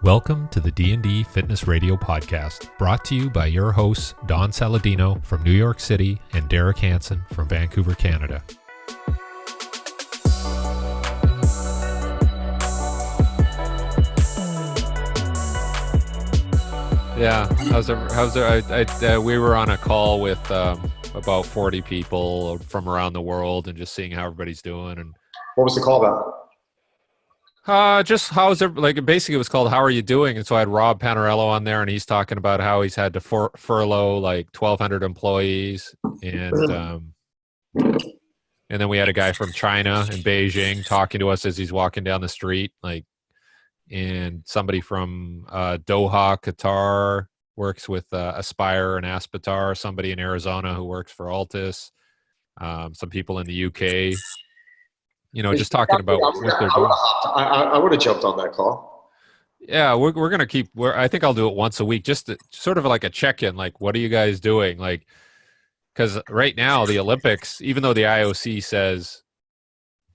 Welcome to the D&D Fitness Radio podcast, brought to you by your hosts, Don Saladino from New York City and Derek Hansen from Vancouver, Canada. Yeah, we were on a call with about 40 people from around the world and just seeing how everybody's doing. And what was the call about? Just how's it, like, basically it was called "How Are You Doing?" And so I had Rob Panarello on there, and he's talking about how he's had to furlough like 1,200 employees, and then we had a guy from China in Beijing talking to us as he's walking down the street, like, and somebody from Doha, Qatar, works with Aspire and Aspetar. Somebody in Arizona who works for Altus. Some people in the UK. You know, just talking about what they're doing. I would have jumped on that call. Yeah, we're going to keep. I think I'll do it once a week, just to, sort of like a check-in. Like, what are you guys doing? Like, because right now the Olympics, even though the IOC says,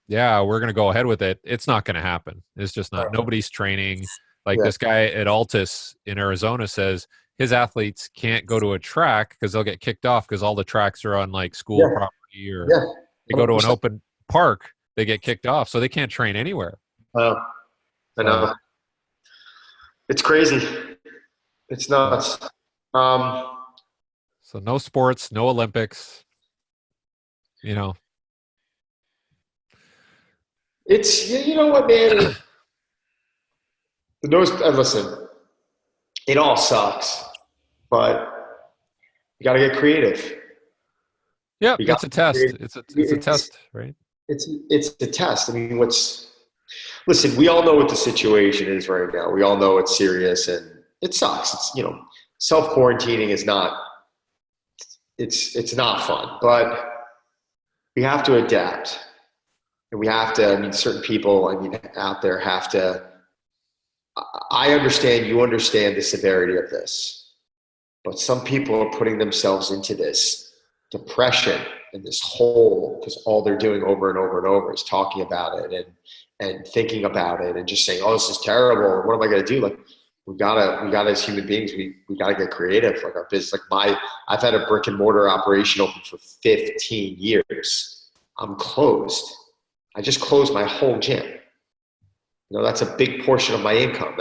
yeah, we're going to go ahead with it, it's not going to happen. It's just not. Nobody's training. Like this guy at Altus in Arizona says his athletes can't go to a track because they'll get kicked off because all the tracks are on like school property, or they go to an open park. They get kicked off, so they can't train anywhere. I know. It's crazy. It's nuts. So no sports, no Olympics. You know. It's, you know what, man? Listen, it all sucks, but you got to get creative. Yeah, it's a test. It's a test, right? It's a test. I mean, listen, we all know what the situation is right now. We all know it's serious and it sucks. It's, self-quarantining is not, it's not fun, but we have to adapt, and we have to, certain people, out there have to, I understand, you understand the severity of this, but some people are putting themselves into this depression and this hole because all they're doing over and over and over is talking about it and thinking about it and just saying, oh, this is terrible. What am I going to do? Like, we gotta as human beings, we gotta get creative. Like our business, I've had a brick and mortar operation open for 15 years. I'm closed. I just closed my whole gym. That's a big portion of my income.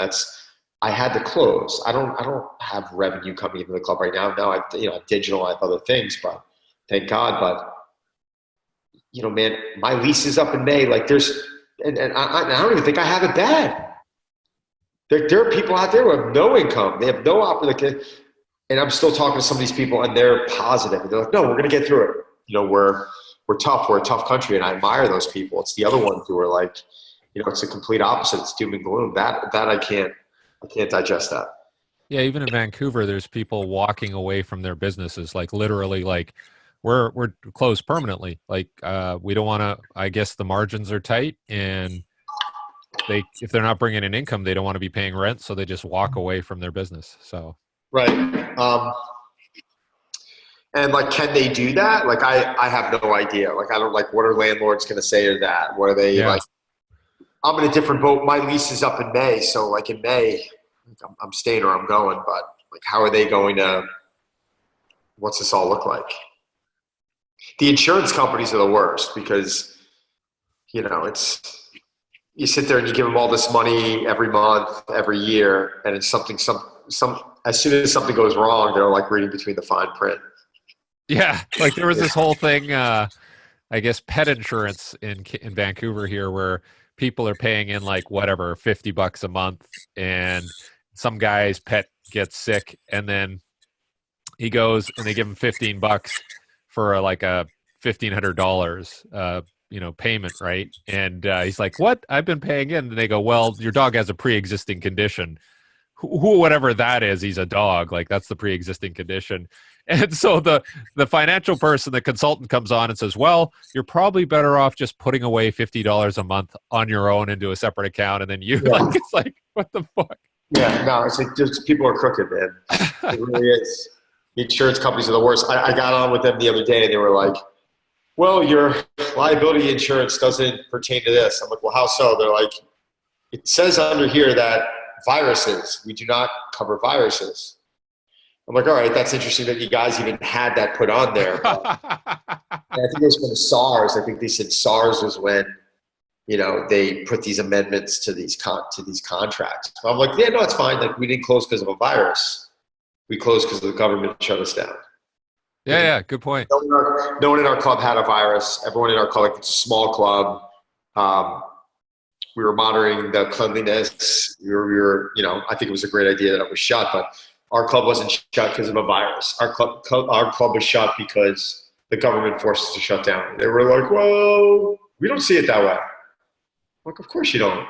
I had to close. I don't have revenue coming into the club right now. Now I have digital, I have other things, but thank God. But, man, my lease is up in May. Like and I don't even think I have it bad. There are people out there who have no income. They have no opportunity. And I'm still talking to some of these people, and they're positive. And they're like, no, we're going to get through it. We're tough. We're a tough country. And I admire those people. It's the other ones who are like, it's a complete opposite. It's doom and gloom. That I can't digest that. Yeah. Even in Vancouver, there's people walking away from their businesses, like literally, like, we're closed permanently. Like, we don't want to, I guess the margins are tight, and if they're not bringing in income, they don't want to be paying rent. So they just walk away from their business. So. Right. And like, can they do that? Like, I have no idea. Like, I don't, like, what are landlords going to say to that? What are they like? I'm in a different boat. My lease is up in May. So like in May, I'm staying or I'm going, but like, how are they going to, what's this all look like? The insurance companies are the worst because, you sit there and you give them all this money every month, every year, and it's something, as soon as something goes wrong, they're like reading between the fine print. Yeah. Like there was this whole thing, I guess pet insurance in Vancouver here, where people are paying in like whatever, $50 a month, and some guy's pet gets sick, and then he goes and they give him $15 for like a $1,500, payment, right? And he's like, what? I've been paying in. And they go, well, your dog has a pre-existing condition. Whatever that is, he's a dog. Like, that's the pre-existing condition. And so the financial person, the consultant, comes on and says, well, you're probably better off just putting away $50 a month on your own into a separate account. And then like, it's like, what the fuck? Yeah, no, it's like, just people are crooked, man. It really is. The insurance companies are the worst. I got on with them the other day, and they were like, well, your liability insurance doesn't pertain to this. I'm like, well, how so? They're like, it says under here that viruses, we do not cover viruses. I'm like, all right, that's interesting that you guys even had that put on there. But I think it was from the SARS. I think they said SARS was when, they put these amendments to these contracts. So I'm like, yeah, no, it's fine. Like, we didn't close because of a virus. We closed because the government shut us down. Yeah, good point. No one in our club had a virus. Everyone in our club, like, it's a small club. We were monitoring the cleanliness. We were, I think it was a great idea that it was shut, but our club wasn't shut because of a virus. Our club was shut because the government forced us to shut down. They were like, well, we don't see it that way. I'm like, of course you don't.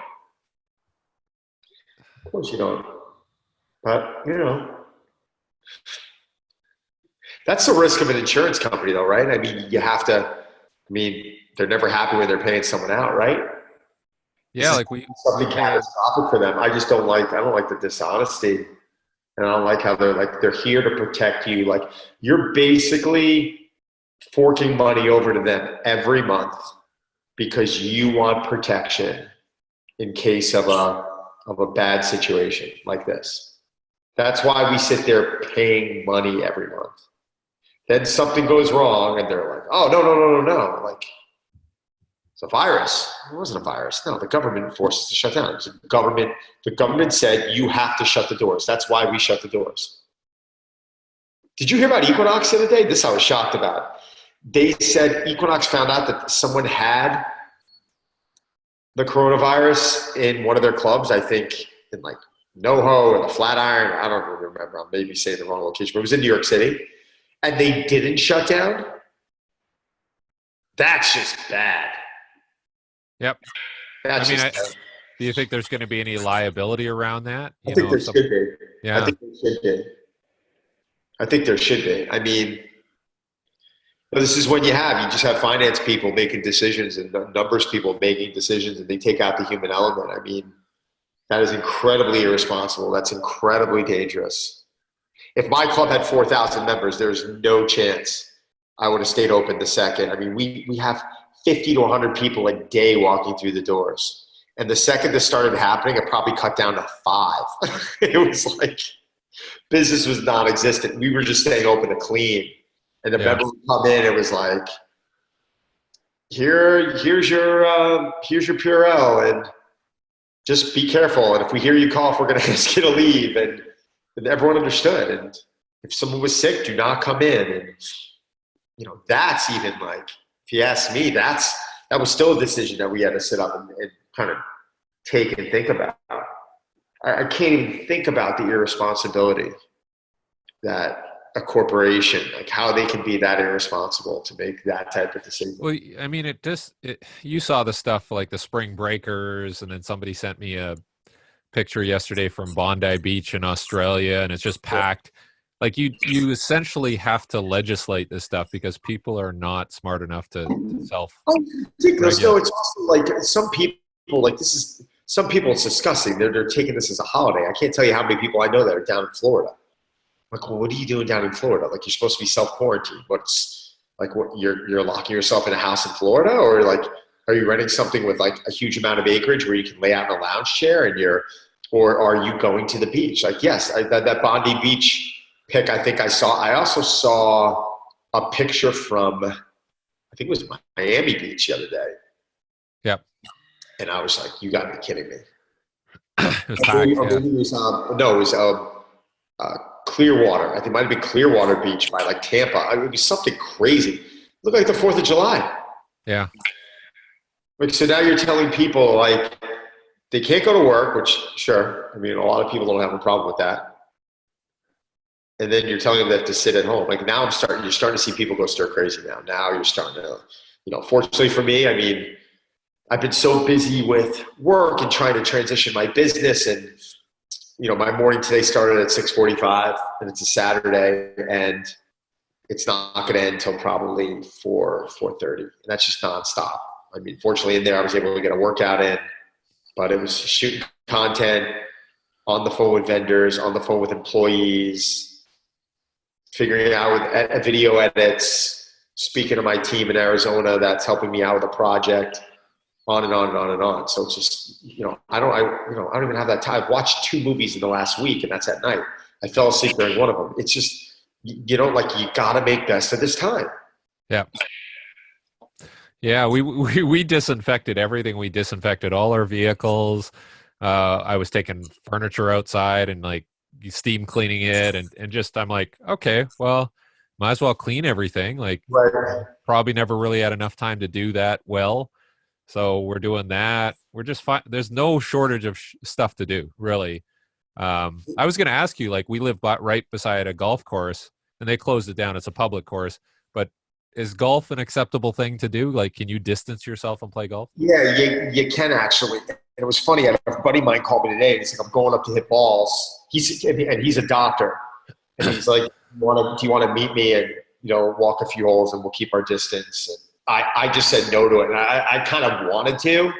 Of course you don't. But, that's the risk of an insurance company, though, right? I mean, they're never happy when they're paying someone out, right? Yeah, something catastrophic for them. I don't like the dishonesty. And I don't like how they're here to protect you. Like, you're basically forking money over to them every month because you want protection in case of a bad situation like this. That's why we sit there paying money every month. Then something goes wrong and they're like, oh, no. Like, it's a virus. It wasn't a virus. No, the government forced us to shut down. The government said you have to shut the doors. That's why we shut the doors. Did you hear about Equinox the other day? This I was shocked about. They said Equinox found out that someone had the coronavirus in one of their clubs, I think in like NoHo or the Flatiron. I don't remember. I'm maybe saying the wrong location, but it was in New York City. And they didn't shut down. That's just bad. Yep. Do you think there's going to be any liability around that? I think there should be. Yeah. I think there should be. I mean, this is when you just have finance people making decisions and numbers people making decisions, and they take out the human element. I mean, that is incredibly irresponsible. That's incredibly dangerous. If my club had 4,000 members, there's no chance I would have stayed open the second. I mean, we have 50 to 100 people a day walking through the doors. And the second this started happening, it probably cut down to 5. It was like business was non-existent. We were just staying open to clean. And the member would come in, it was like, here's your Purell, and just be careful. And if we hear you cough, we're going to ask you to leave. And everyone understood. And if someone was sick, do not come in. And, that's even like, if you ask me, that was still a decision that we had to sit up and kind of take and think about. I can't even think about the irresponsibility that a corporation, like how they can be that irresponsible to make that type of decision. Well, I mean, you saw the stuff like the spring breakers, and then somebody sent me a picture yesterday from Bondi Beach in Australia, and it's just packed. Like you essentially have to legislate this stuff because people are not smart enough to self. Ridiculous. No, it's also like some people, some people, it's disgusting. They're taking this as a holiday. I can't tell you how many people I know that are down in Florida. Like, well, what are you doing down in Florida? Like, you're supposed to be self-quarantined. You're locking yourself in a house in Florida, or like, are you renting something with like a huge amount of acreage where you can lay out in a lounge chair or are you going to the beach? Like, yes, that Bondi Beach pic I think I saw. I also saw a picture from, I think it was Miami Beach the other day. Yep. And I was like, you got to be kidding me. It was Clearwater. I think it might have been Clearwater Beach by like Tampa. It would be something crazy. It looked like the 4th of July. Yeah. Like, so now you're telling people like they can't go to work, which sure, I mean, a lot of people don't have a problem with that. And then you're telling them they have to sit at home. Like, now you're starting to see people go stir crazy now. Now you're starting to, fortunately for me, I mean, I've been so busy with work and trying to transition my business, and my morning today started at 6:45, and it's a Saturday, and it's not going to end until probably 4:30, and that's just nonstop. I mean, fortunately in there I was able to get a workout in, but it was shooting content, on the phone with vendors, on the phone with employees, figuring out with video edits, speaking to my team in Arizona that's helping me out with a project. on and on and on and on. So it's just, I don't even have that time. I've watched 2 movies in the last week, and that's at night. I fell asleep during one of them. It's just, like, you got to make best of this time. Yeah. Yeah, we disinfected everything. We disinfected all our vehicles. I was taking furniture outside and like steam cleaning it, and just I'm like, okay, well, might as well clean everything. Like, Right. probably never really had enough time to do that well, so we're doing that. We're just fine. There's no shortage of stuff to do, really. I was going to ask you, like, we live right beside a golf course, and they closed it down. It's a public course, but is golf an acceptable thing to do? Like, can you distance yourself and play golf? Yeah, you can actually. And it was funny. I had a buddy of mine called me today, and he's like, I'm going up to hit balls. He's a doctor. And he's like, do you want to meet me and, walk a few holes and we'll keep our distance? And I just said no to it. And I kind of wanted to.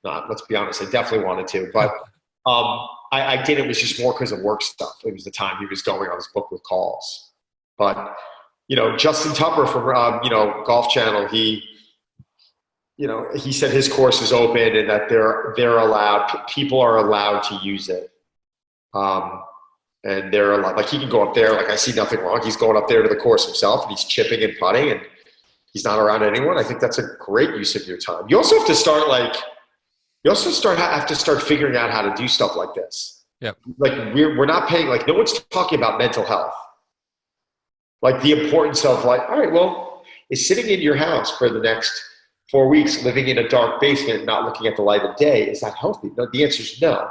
Let's be honest, I definitely wanted to. But I did. It was just more because of work stuff. It was the time he was going on his book with calls. But, Justin Tupper from, Golf Channel, he said his course is open and that they're allowed, people are allowed to use it. And they're allowed, like, he can go up there. Like, I see nothing wrong. He's going up there to the course himself and he's chipping and putting and he's not around anyone. I think that's a great use of your time. You also have to start have to start figuring out how to do stuff like this. Yeah. Like, we're not paying, like, no one's talking about mental health. Like, the importance of, like, all right, well, is sitting in your house for the next 4 weeks, living in a dark basement, not looking at the light of day, is that healthy? No, the answer is no.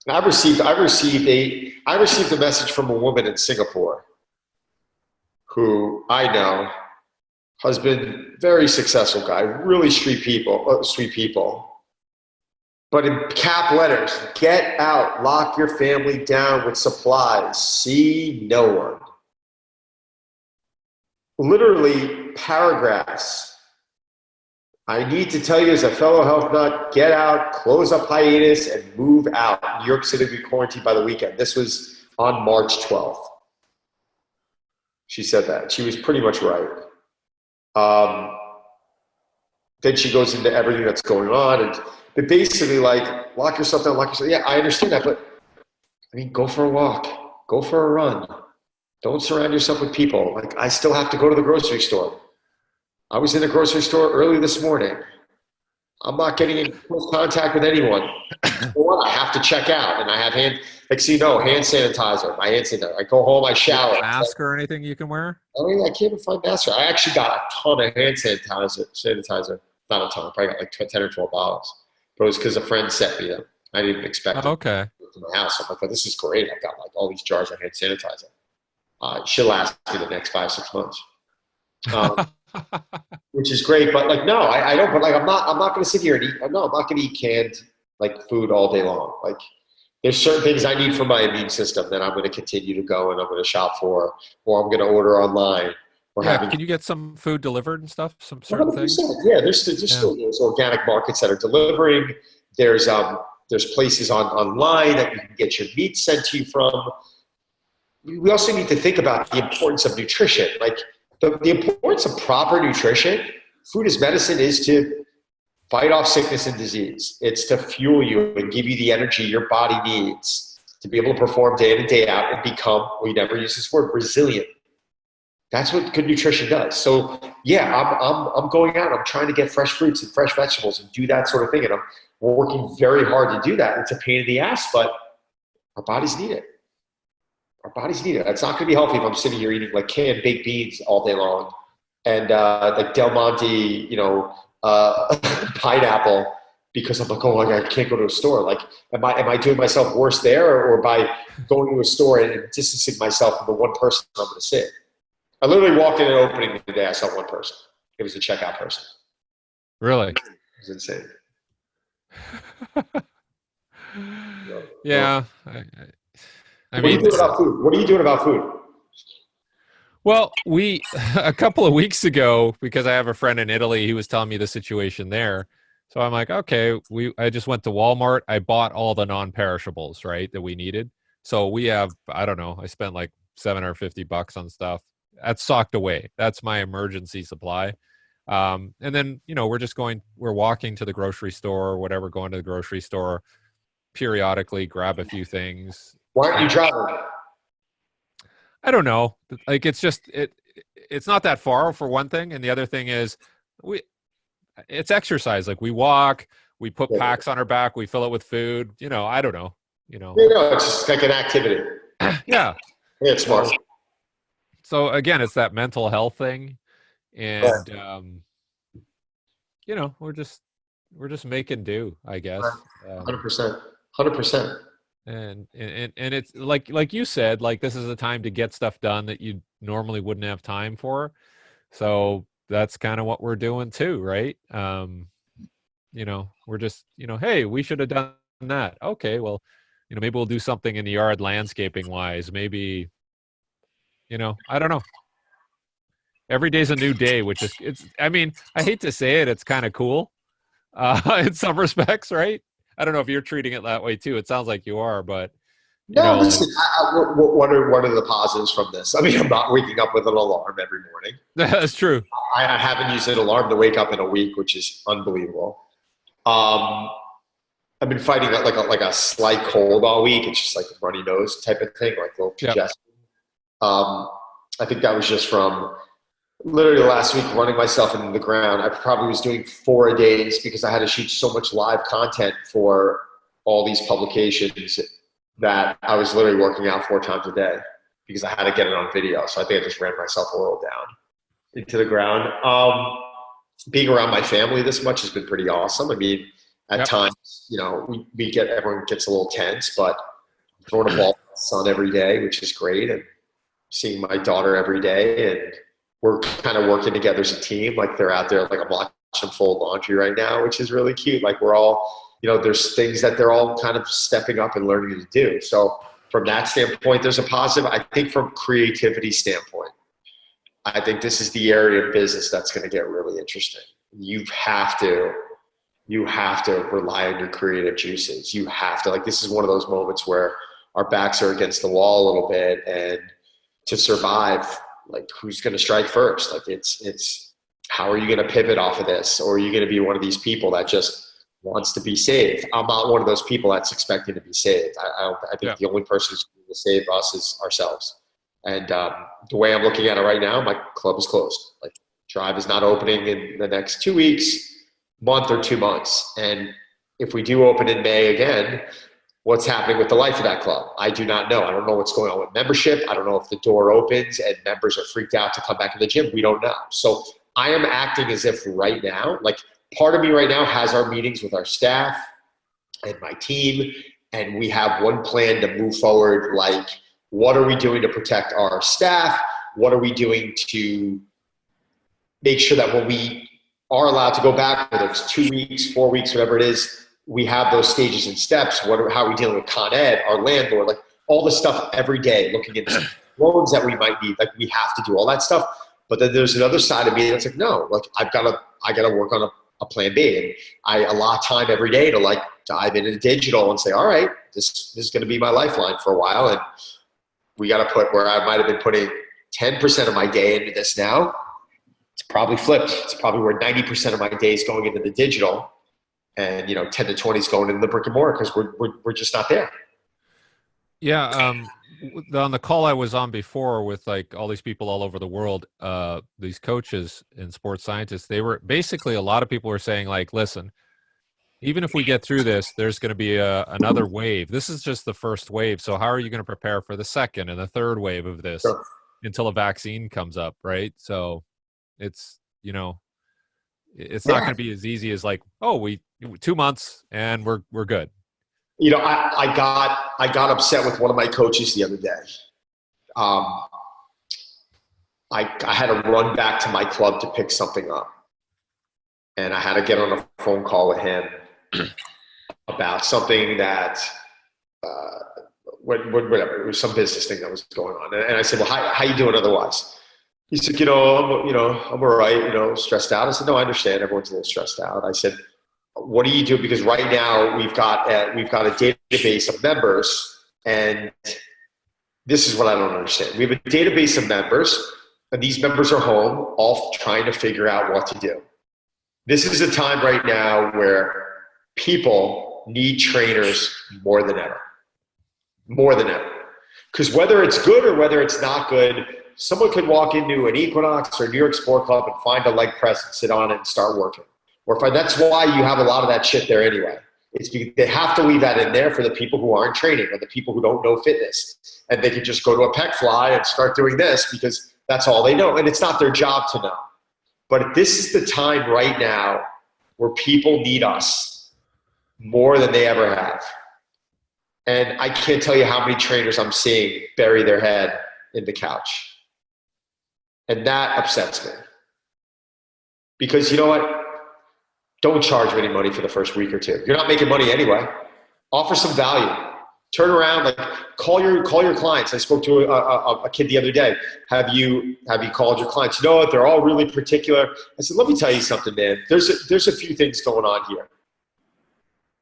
I received a message from a woman in Singapore who I know, husband, very successful guy, really sweet people. But in cap letters, get out, lock your family down with supplies, see no one. Literally paragraphs. I need to tell you as a fellow health nut, get out, close up hiatus, and move out. New York City will be quarantined by the weekend. This was on March 12th. She said that. She was pretty much right. Then she goes into everything that's going on. But basically, like, lock yourself down, lock yourself. Yeah, I understand that. But, I mean, go for a walk. Go for a run. Don't surround yourself with people. Like, I still have to go to the grocery store. I was in the grocery store early this morning. I'm not getting in close contact with anyone. Or I have to check out, and I have hand sanitizer. My hand sanitizer. I go home, I shower. Mask or anything you can wear? I mean, I can't even find mask. I actually got a ton of hand sanitizer. Not a ton. I probably got like 10 or 12 bottles. But it was because a friend sent me them. I didn't expect them Okay. to my house. I'm like, well, this is great. I've got like all these jars of hand sanitizer. It should last me the next 5-6 months. Which is great, but like, no, I don't, but like, I'm not going to sit here and eat. No, I'm not going to eat canned like food all day long. Like, there's certain things I need for my immune system that I'm going to continue to go and I'm going to shop for, or I'm going to order online. Can you get some food delivered and stuff? Some certain 100%. Things? Yeah, there's still organic markets that are delivering. There's places online that you can get your meat sent to you from. We also need to think about the importance of nutrition. Like, the importance of proper nutrition. Food as medicine is to fight off sickness and disease. It's to fuel you and give you the energy your body needs to be able to perform day in and day out and become, we never use this word, resilient. That's what good nutrition does. So yeah, I'm going out, I'm trying to get fresh fruits and fresh vegetables and do that sort of thing. And I'm working very hard to do that. It's a pain in the ass, but our bodies need it. Our bodies need it. It's not going to be healthy if I'm sitting here eating like canned baked beans all day long and like Del Monte, pineapple, because I'm like, oh, I can't go to a store. Like, am I doing myself worse there, or by going to a store and distancing myself from the one person I'm going to see? I literally walked in an opening today. I saw one person. It was a checkout person. Really? It was insane. Yeah. What are you doing about food? What are you doing about food? Well, a couple of weeks ago, because I have a friend in Italy, he was telling me the situation there. So I'm like, okay, I just went to Walmart. I bought all the non-perishables, right, that we needed. So we have, I don't know, I spent like $750 on stuff. That's socked away. That's my emergency supply. And then, we're walking to the grocery store or whatever, going to the grocery store periodically, grab a few things. Why aren't you driving? I don't know. Like, it's not that far for one thing. And the other thing is it's exercise. Like, we walk, we put Yeah. packs on our back, we fill it with food. I don't know, It's just like an activity. yeah. Yeah, it's smart. So again, it's that mental health thing. And, we're just making do, I guess. 100%. 100%. And it's like you said, like, this is a time to get stuff done that you normally wouldn't have time for. So that's kind of what we're doing too, right? We're just, hey, we should have done that. Okay, well, maybe we'll do something in the yard landscaping wise. Maybe, I don't know. Every day's a new day, I hate to say it, it's kind of cool in some respects, right? I don't know if you're treating it that way too. It sounds like you are, but No, listen, what are the positives from this? I mean, I'm not waking up with an alarm every morning. That's true. I haven't used an alarm to wake up in a week, which is unbelievable. I've been fighting like a slight cold all week. It's just like a runny nose type of thing, like a little congestion. Yep. I think that was just from literally last week running myself into the ground. I probably was doing 4 a days because I had to shoot so much live content for all these publications that I was literally working out 4 times a day because I had to get it on video. So I think I just ran myself a little down into the ground. Being around my family this much has been pretty awesome. I mean, at times, everyone gets a little tense, but throwing a ball to the sun every day, which is great, and seeing my daughter every day, and we're kind of working together as a team. Like, they're out there, like, I'm watching them fold laundry right now, which is really cute. Like, we're all, there's things that they're all kind of stepping up and learning to do. So from that standpoint, there's a positive. I think from creativity standpoint, I think this is the area of business that's going to get really interesting. You have to rely on your creative juices. You have to, this is one of those moments where our backs are against the wall a little bit, and to survive, who's going to strike first? It's how are you going to pivot off of this? Or are you going to be one of these people that just wants to be saved? I'm not one of those people that's expecting to be saved. I think the only person who's going to save us is ourselves. And the way I'm looking at it right now, my club is closed. Drive is not opening in the next 2 weeks, month or 2 months. And if we do open in May again, what's happening with the life of that club? I do not know. I don't know what's going on with membership. I don't know if the door opens and members are freaked out to come back in the gym. We don't know. So I am acting as if right now, part of me right now has our meetings with our staff and my team, and we have one plan to move forward. What are we doing to protect our staff? What are we doing to make sure that when we are allowed to go back, whether it's 2 weeks, 4 weeks, whatever it is, we have those stages and steps. How are we dealing with Con Ed, our landlord, all this stuff every day, looking into loans that we might need. We have to do all that stuff. But then there's another side of me that's no, I gotta work on a plan B. And I allot time every day to dive into digital and say, all right, this is going to be my lifeline for a while. And we got to put where I might've been putting 10% of my day into this now. It's probably flipped. It's probably where 90% of my day is going into the digital, and 10 to 20 is going into the brick and mortar because we're just not there. Yeah. On the call I was on before with all these people all over the world, these coaches and sports scientists, they were basically, a lot of people were saying listen, even if we get through this, there's going to be another wave. This is just the first wave. So how are you going to prepare for the second and the third wave of this until a vaccine comes up? Right. So it's, it's not going to be as easy as 2 months and we're good. I got upset with one of my coaches the other day. I had to run back to my club to pick something up, and I had to get on a phone call with him about something that whatever, it was some business thing that was going on. And I said, well, how you doing otherwise? He said, I'm all right, stressed out. I said, no, I understand. Everyone's a little stressed out. I said, what do you do? Because right now we've got a database of members, and this is what I don't understand. We have a database of members, and these members are home, all trying to figure out what to do. This is a time right now where people need trainers more than ever. More than ever. Because whether it's good or whether it's not good, someone could walk into an Equinox or New York Sport Club and find a leg press and sit on it and start working. That's why you have a lot of that shit there anyway. It's because they have to leave that in there for the people who aren't training or the people who don't know fitness. And they can just go to a pec fly and start doing this because that's all they know. And it's not their job to know. But this is the time right now where people need us more than they ever have. And I can't tell you how many trainers I'm seeing bury their head in the couch. And that upsets me. Because you know what? Don't charge any money for the first week or two. You're not making money anyway. Offer some value. Turn around, like call your clients. I spoke to a kid the other day. Have you called your clients? You know what? They're all really particular. I said, let me tell you something, man. There's a few things going on here.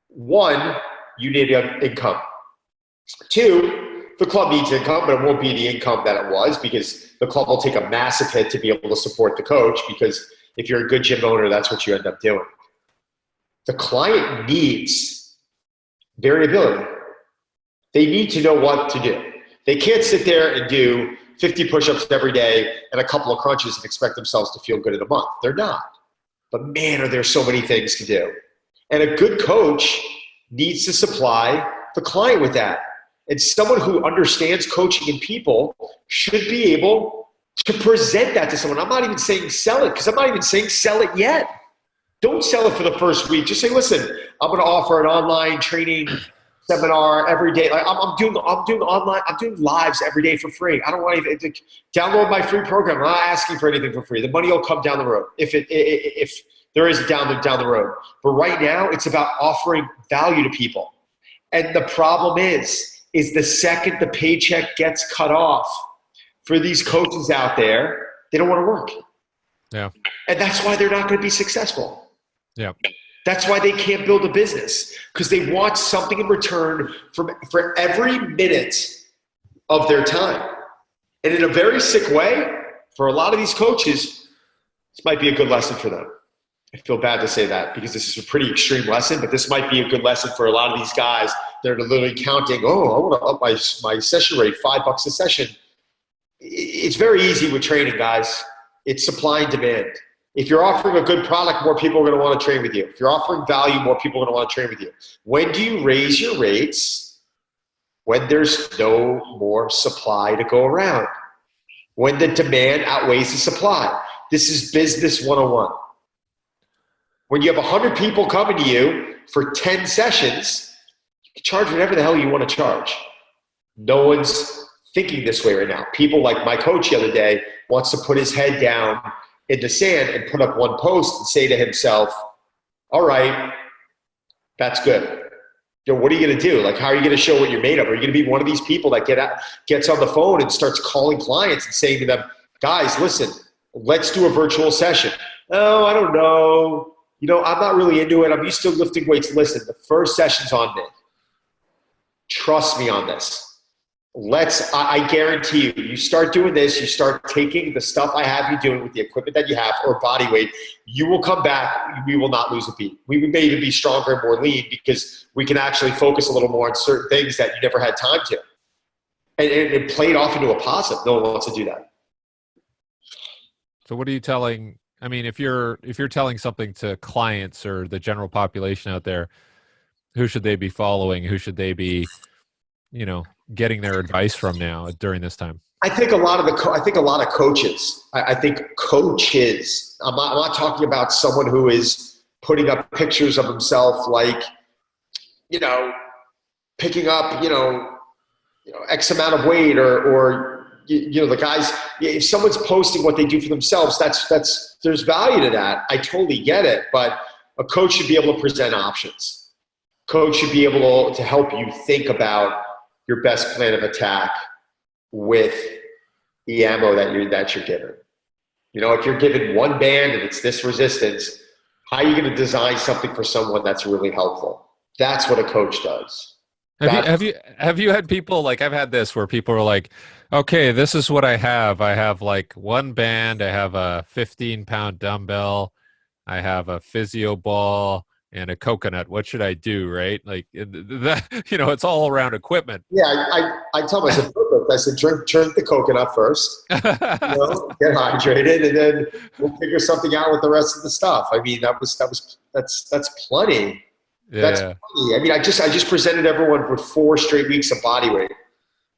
One, you need income. Two, the club needs income, but it won't be the income that it was because the club will take a massive hit to be able to support the coach because if you're a good gym owner, that's what you end up doing. The client needs variability. They need to know what to do. They can't sit there and do 50 push-ups every day and a couple of crunches and expect themselves to feel good in a month. They're not. But man, are there so many things to do. And a good coach needs to supply the client with that. And someone who understands coaching and people should be able to present that to someone. I'm not even saying sell it because I'm not even saying sell it yet. Don't sell it for the first week. Just say, listen, I'm going to offer an online training seminar every day. Like I'm doing online. I'm doing lives every day for free. I don't want to download my free program. I'm not asking for anything for free. The money will come down the road if there is down the road. But right now, it's about offering value to people. And the problem is the second the paycheck gets cut off for these coaches out there, they don't want to work. Yeah. And that's why they're not going to be successful. Yeah. That's why they can't build a business because they want something in return for every minute of their time. And in a very sick way, for a lot of these coaches, this might be a good lesson for them. I feel bad to say that because this is a pretty extreme lesson, but this might be a good lesson for a lot of these guys that are literally counting, I want to up my session rate, $5 a session. It's very easy with training, guys. It's supply and demand. If you're offering a good product, more people are going to want to train with you. If you're offering value, more people are going to want to train with you. When do you raise your rates? When there's no more supply to go around. When the demand outweighs the supply. This is business 101. When you have 100 people coming to you for 10 sessions, you can charge whatever the hell you want to charge. No one's thinking this way right now. People like my coach the other day wants to put his head down in the sand and put up one post and say to himself, all right, that's good. What are you going to do? Like, how are you going to show what you're made of? Are you going to be one of these people that gets on the phone and starts calling clients and saying to them, guys, listen, let's do a virtual session. Oh, I don't know. I'm not really into it. I'm used to lifting weights. Listen, the first session's on me. Trust me on this. I guarantee you start doing this, you start taking the stuff I have you doing with the equipment that you have or body weight, you will come back, we will not lose a beat. We may even be stronger and more lean because we can actually focus a little more on certain things that you never had time to. And it played off into a positive. No one wants to do that. So what are you telling, if you're telling something to clients or the general population out there, who should they be following? Who should they be, getting their advice from now during this time? I think a lot of coaches. I think coaches. I'm not talking about someone who is putting up pictures of himself, like, picking up, X amount of weight, or the guys. If someone's posting what they do for themselves, there's value to that. I totally get it, but a coach should be able to present options. Coach should be able to help you think about your best plan of attack with the ammo that you're given. If you're given one band and it's this resistance, how are you going to design something for someone that's really helpful? That's what a coach does. Have you have you have you had people like I've had this where people are like, okay, this is what I have. I have like one band, I have a 15-pound dumbbell, I have a physio ball and a coconut. What should I do, right? Like that, it's all around equipment. Yeah, I tell myself, perfect. I said, drink the coconut first, get hydrated, and then we'll figure something out with the rest of the stuff. I mean, that's plenty. That's Yeah. plenty. I mean, I just presented everyone with 4 straight weeks of body weight.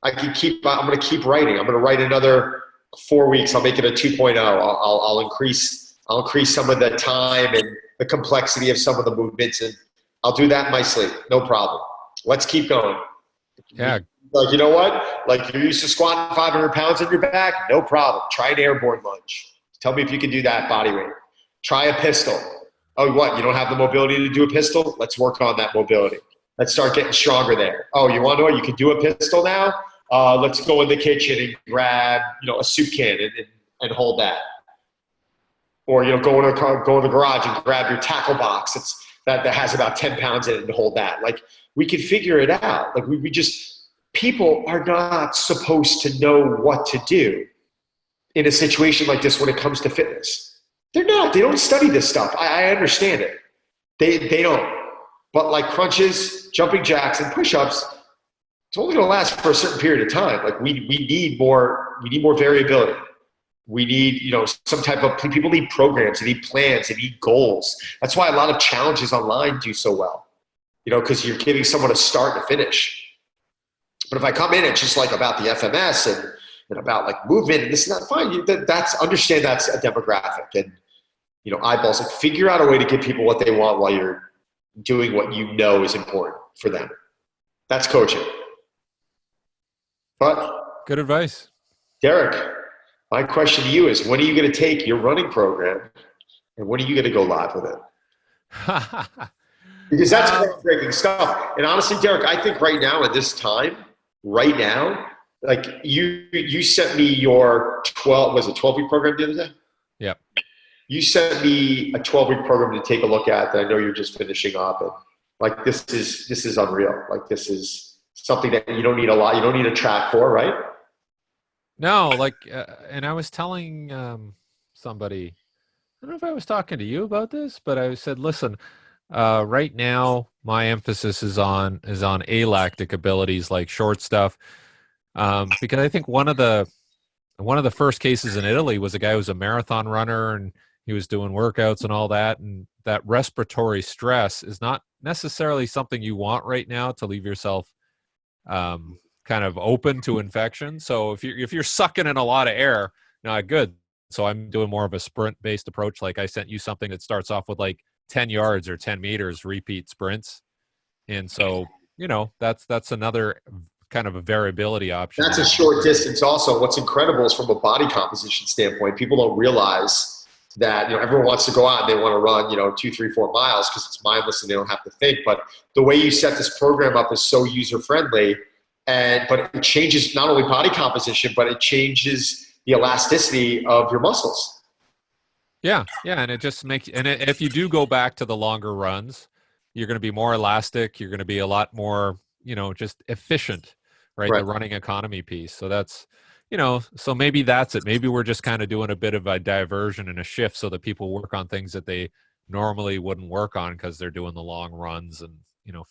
I'm going to keep writing. I'm going to write another 4 weeks. I'll make it a 2.0. I'll increase some of the time and the complexity of some of the movements, and I'll do that in my sleep. No problem. Let's keep going. Yeah. Like, you know what? Like, you're used to squatting 500 pounds on your back? No problem. Try an airborne lunge. Tell me if you can do that body weight. Try a pistol. Oh, what? You don't have the mobility to do a pistol? Let's work on that mobility. Let's start getting stronger there. Oh, you want to know what? You can do a pistol now? Let's go in the kitchen and grab, a soup can and hold that. Or, go in the garage and grab your tackle box that has about 10 pounds in it and hold that. Like, we can figure it out. Like, we just, people are not supposed to know what to do in a situation like this when it comes to fitness. They're not. They don't study this stuff. I understand it. They don't. But like crunches, jumping jacks, and push-ups, it's only going to last for a certain period of time. Like, we need more variability. We need, some type of, people need programs, they need plans, they need goals. That's why a lot of challenges online do so well, because you're giving someone a start and a finish. But if I come in and just like about the FMS and about like movement and this and that, fine. Understand that's a demographic and, eyeballs. Like, figure out a way to give people what they want while you're doing what is important for them. That's coaching. But Good advice. Derek, my question to you is, when are you going to take your running program and when are you going to go live with it? Because that's groundbreaking stuff. And honestly, Derek, I think right now at this time, like you sent me your 12-week program the other day? Yep. You sent me a 12-week program to take a look at that I know you're just finishing up. And like, this is unreal. Like, this is something that you don't need a track for, right? No, like, and I was telling somebody, I don't know if I was talking to you about this, but I said, listen, right now my emphasis is on alactic abilities, like short stuff, because I think one of the first cases in Italy was a guy who was a marathon runner and he was doing workouts and all that, and that respiratory stress is not necessarily something you want right now to leave yourself kind of open to infection. So if you're sucking in a lot of air, not good. So I'm doing more of a sprint based approach. Like, I sent you something that starts off with like 10 yards or 10 meters repeat sprints. And so, that's another kind of a variability option. That's a short distance also. What's incredible is, from a body composition standpoint, people don't realize that, everyone wants to go out and they want to run, 2, 3, 4 miles because it's mindless and they don't have to think. But the way you set this program up is so user friendly. But it changes not only body composition, but it changes the elasticity of your muscles. Yeah, and it just makes, and if you do go back to the longer runs, you're going to be more elastic. You're going to be a lot more, just efficient, right? The running economy piece. So that's, so maybe that's it. Maybe we're just kind of doing a bit of a diversion and a shift so that people work on things that they normally wouldn't work on because they're doing the long runs and,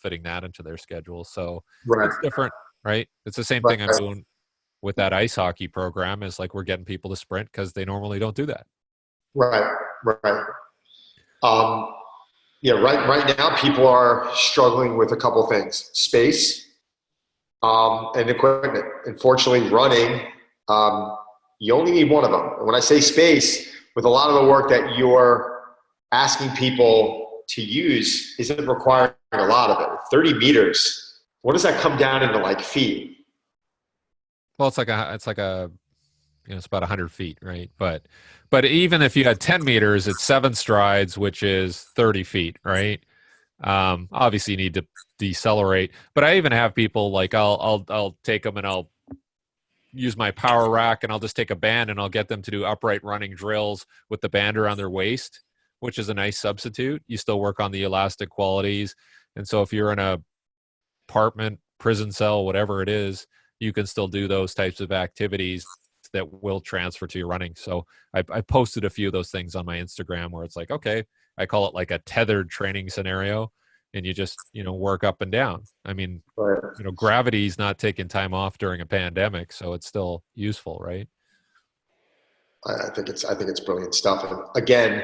fitting that into their schedule. So it's different. Right. It's the same thing I'm doing with that ice hockey program, is like, we're getting people to sprint because they normally don't do that. Right. Right now people are struggling with a couple things: space, and equipment. Unfortunately, running, you only need one of them. And when I say space, with a lot of the work that you're asking people to use, isn't requiring a lot of it. 30 meters. What does that come down into, like, feet? Well, it's about 100 feet, right? But even if you had 10 meters, it's 7 strides, which is 30 feet, right? Obviously you need to decelerate, but I even have people like, I'll take them and I'll use my power rack and I'll just take a band and I'll get them to do upright running drills with the band around their waist, which is a nice substitute. You still work on the elastic qualities. And so if you're in a apartment prison cell, whatever it is, you can still do those types of activities that will transfer to your running. So I posted a few of those things on my Instagram where it's like, okay, I call it like a tethered training scenario, and you just, work up and down. I mean, Right. gravity's not taking time off during a pandemic, so it's still useful, right? I think it's brilliant stuff. And again,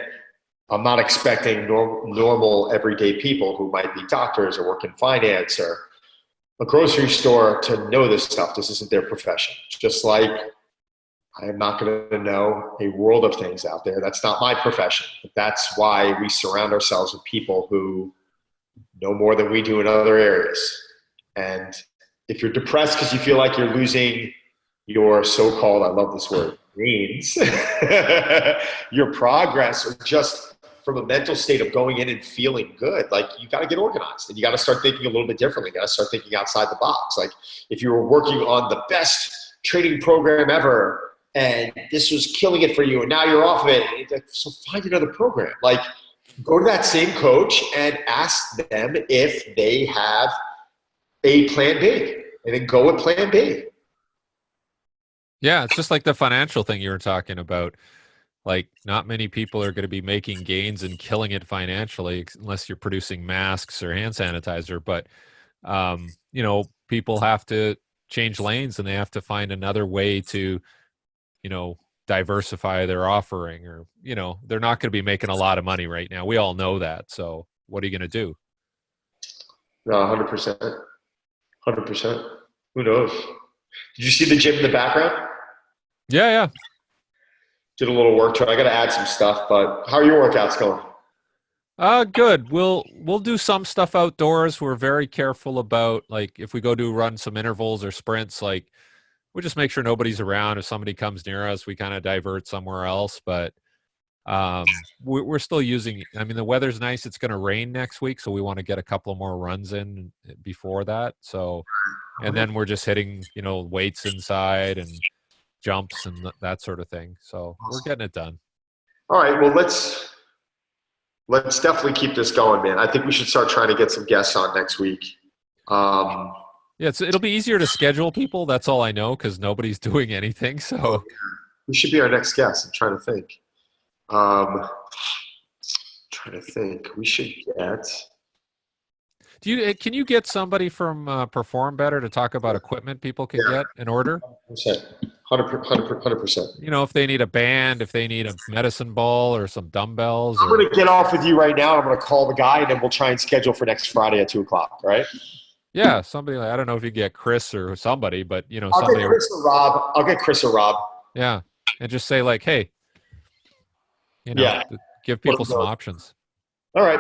I'm not expecting normal everyday people who might be doctors or work in finance or a grocery store to know this stuff. This isn't their profession. Just like I am not going to know a world of things out there. That's not my profession. But that's why we surround ourselves with people who know more than we do in other areas. And if you're depressed because you feel like you're losing your so-called, I love this word, means, your progress, or just from a mental state of going in and feeling good, like you got to get organized and you got to start thinking a little bit differently. You got to start thinking outside the box. Like if you were working on the best training program ever and this was killing it for you and now you're off of it, so find another program. Like go to that same coach and ask them if they have a plan B, and then go with plan B. Yeah, it's just like the financial thing you were talking about. Like, not many people are going to be making gains and killing it financially unless you're producing masks or hand sanitizer. But, people have to change lanes and they have to find another way to, diversify their offering, or, they're not going to be making a lot of money right now. We all know that. So what are you going to do? No, 100%. 100%. Who knows? Did you see the gym in the background? Yeah. Did a little work too. I got to add some stuff, but how are your workouts going? Good. We'll do some stuff outdoors. We're very careful about, like, if we go to run some intervals or sprints, like, we just make sure nobody's around. If somebody comes near us, we kind of divert somewhere else. But we're still using, I mean, the weather's nice. It's going to rain next week, so we want to get a couple more runs in before that. So, and then we're just hitting, weights inside and jumps and that sort of thing. So we're getting it done. All right. Well, let's definitely keep this going, man. I think we should start trying to get some guests on next week. Yeah, it'll be easier to schedule people. That's all I know, because nobody's doing anything. So who should be our next guest? I'm trying to think. We should get. Can you get somebody from Perform Better to talk about equipment people can get in order? 100%. If they need a band, if they need a medicine ball or some dumbbells. I'm going to get off with you right now. I'm going to call the guy, and then we'll try and schedule for next Friday at 2:00. All right? Yeah, somebody. I don't know if you get Chris or somebody, but I'll somebody. Get Chris or Rob. I'll get Chris or Rob. Yeah, and just say like, hey, give people some options. All right,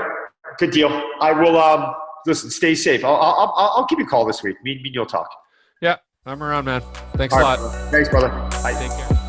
good deal. I will. Listen, stay safe. I'll give you a call this week. Me and you'll talk. Yeah, I'm around, man. Thanks a lot. Thanks, brother. Bye. Take care.